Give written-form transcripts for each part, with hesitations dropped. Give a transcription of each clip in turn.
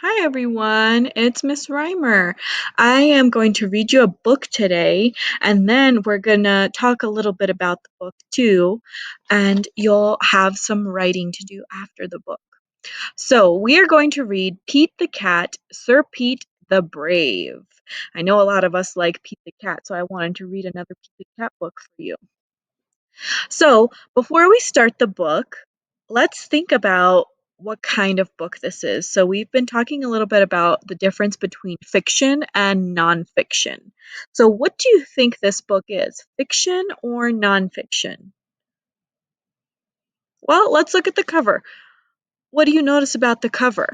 Hi everyone, it's Miss Rymar. I am going to read you a book today, and then we're gonna talk a little bit about the book too, and you'll have some writing to do after the book. So we are going to read Pete the Cat, Sir Pete the Brave. I know a lot of us like Pete the Cat, so I wanted to read another Pete the Cat book for you. So, before we start the book, let's think about what kind of book this is. So, we've been talking a little bit about the difference between fiction and nonfiction. So, what do you think this book is? Fiction or nonfiction? Well, let's look at the cover. What do you notice about the cover?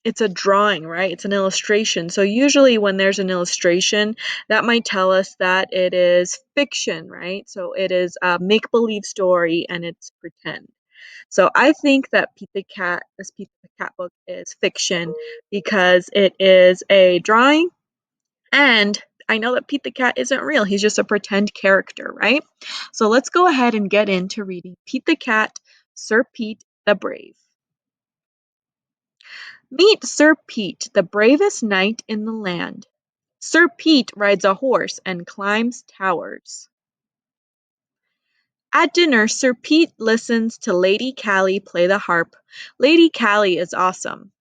It's a drawing, right? It's an illustration. So, usually, when there's an illustration, that might tell us that it is fiction, right? So, it is a make believe story and it's pretend. So I think that Pete the Cat, this Pete the Cat book is fiction because it is a drawing, and I know that Pete the Cat isn't real. He's just a pretend character, right? So let's go ahead and get into reading Pete the Cat, Sir Pete the Brave. Meet Sir Pete, the bravest knight in the land. Sir Pete rides a horse and climbs towers. At dinner, Sir Pete listens to Lady Callie play the harp. Lady Callie is awesome.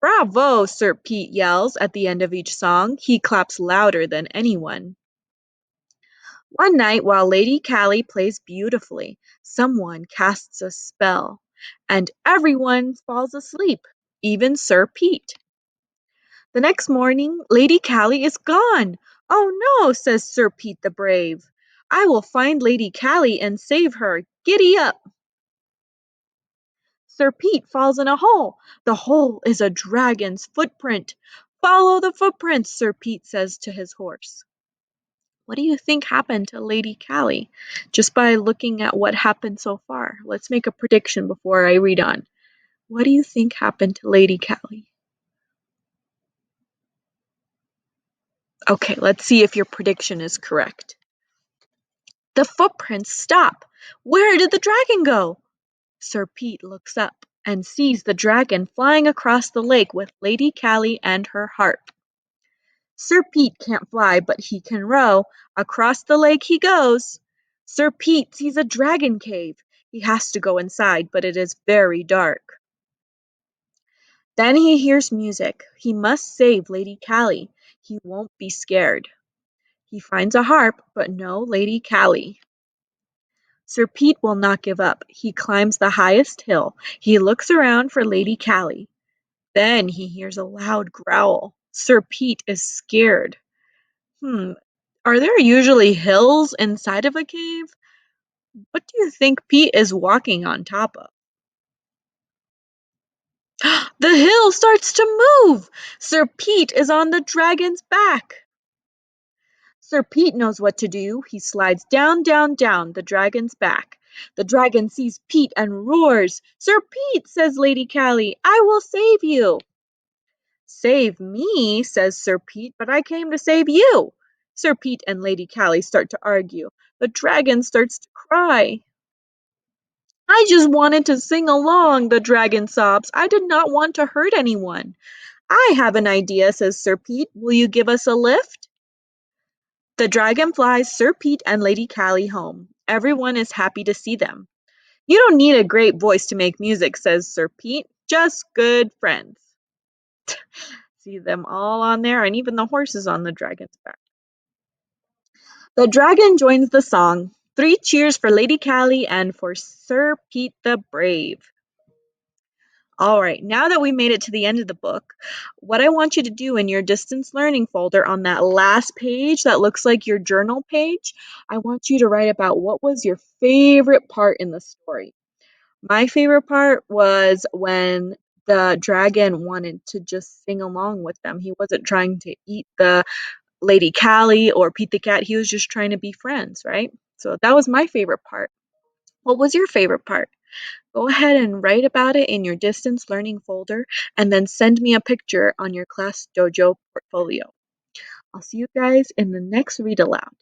"Bravo!" Sir Pete yells at the end of each song. He claps louder than anyone. One night, while Lady Callie plays beautifully, someone casts a spell, and everyone falls asleep, even Sir Pete. The next morning, Lady Callie is gone. "Oh no," says Sir Pete the Brave. "I will find Lady Callie and save her. Giddy up!" Sir Pete falls in a hole. The hole is a dragon's footprint. "Follow the footprints," Sir Pete says to his horse. What do you think happened to Lady Callie? Just by looking at what happened so far. Let's make a prediction before I read on. What do you think happened to Lady Callie? Okay, let's see if your prediction is correct. The footprints stop. Where did the dragon go? Sir Pete looks up and sees the dragon flying across the lake with Lady Callie and her harp. Sir Pete can't fly, but he can row. Across the lake he goes. Sir Pete sees a dragon cave. He has to go inside, but it is very dark. Then he hears music. He must save Lady Callie. He won't be scared. He finds a harp, but no Lady Callie. Sir Pete will not give up. He climbs the highest hill. He looks around for Lady Callie. Then he hears a loud growl. Sir Pete is scared. Hmm, are there usually hills inside of a cave? What do you think Pete is walking on top of? The hill starts to move! Sir Pete is on the dragon's back. Sir Pete knows what to do. He slides down, down, down the dragon's back. The dragon sees Pete and roars. "Sir Pete," says Lady Callie, "I will save you." "Save me," says Sir Pete, "but I came to save you." Sir Pete and Lady Callie start to argue. The dragon starts to cry. "I just wanted to sing along," the dragon sobs. "I did not want to hurt anyone." "I have an idea," says Sir Pete. "Will you give us a lift?" The dragon flies Sir Pete and Lady Callie home. Everyone is happy to see them. "You don't need a great voice to make music," says Sir Pete. "Just good friends." See them all on there, and even the horses on the dragon's back. The dragon joins the song. Three cheers for Lady Callie and for Sir Pete the Brave. All right, now that we made it to the end of the book, what I want you to do in your distance learning folder on that last page that looks like your journal page, I want you to write about what was your favorite part in the story. My favorite part was when the dragon wanted to just sing along with them. He wasn't trying to eat the Lady Callie or Pete the Cat. He was just trying to be friends, right? So that was my favorite part. What was your favorite part? Go ahead and write about it in your distance learning folder and then send me a picture on your Class Dojo portfolio. I'll see you guys in the next read aloud.